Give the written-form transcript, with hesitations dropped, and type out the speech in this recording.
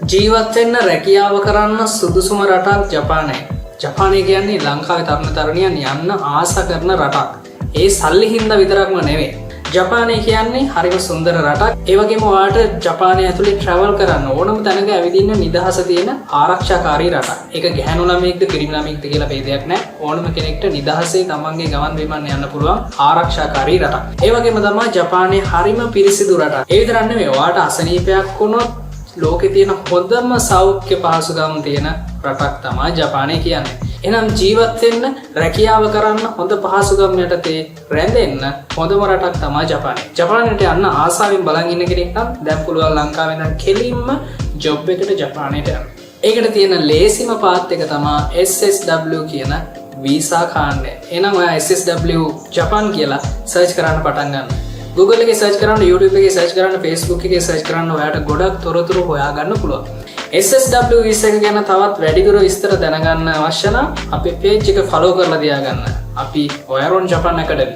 ජීවත් වෙන්න රැකියාව කරන්න සුදුසුම රටක් ජපානය. ජපානය කියන්නේ ලංකාවේ තරුණ තරුණියන් යන්න ආස කරන රටක්. ඒ සල්ලි හින්දා විතරක්ම නෙවෙයි. ජපානය කියන්නේ හරිම සුන්දර රටක්. ඒ වගේම ඔයාලට ජපානය ඇතුලේ travel කරන්න ඕනම තැනක ඇවිදින්න නිදහස තියෙන ආරක්ෂාකාරී රටක්. ඒක ගැහැණු ළමයෙක්ද පිරිමි ළමයෙක්ද කියලා ભેදයක් නැහැ. ඕනම කෙනෙක්ට නිදහසේ තමන්ගේ ගමන් බිමන් යන්න පුළුවන් ආරක්ෂාකාරී රටක්. ඒ වගේම තමයි ජපානය හරිම පිරිසිදු රටක්. ඒ විතරක් නෙවෙයි ඔයාලට අසනීපයක් වුණොත් ලෝකේ තියෙන හොඳම සෞඛ්‍ය පහසුකම් තියෙන රටක් තමයි ජපානය කියන්නේ. එහෙනම් ජීවත් වෙන්න රැකියාව කරන්න හොඳ පහසුකම් යටතේ රැඳෙන්න හොඳම රටක් තමයි ජපානය. ජපානයට යන්න ආසාවෙන් බලන් ඉන්න කෙනෙක් නම් දැන් පුළුවන් ලංකාවේ ඉඳන් කෙලින්ම ජොබ් එකට ජපානයට යන්න. ඒකට තියෙන ලේසිම පාත් එක තමයි SSW කියන වීසා කාණ්ඩය. එහෙනම් ඔයා SSW ජපාන් කියලා සර්ච් කරන්න පටන් ගන්න. Google එකේ සර්ච් කරන්න, YouTube එකේ සර්ච් කරන්න, Facebook එකේ සර්ච් කරන්න ඔයාලට ගොඩක් තොරතුරු හොයාගන්න පුළුවන්. SSW වීසා එක ගැන තවත් වැඩිදුර විස්තර දැනගන්න අවශ්‍ය නම් අපේ page එක follow කරලා තියාගන්න. අපි ඔයරොන් ජපාන් academy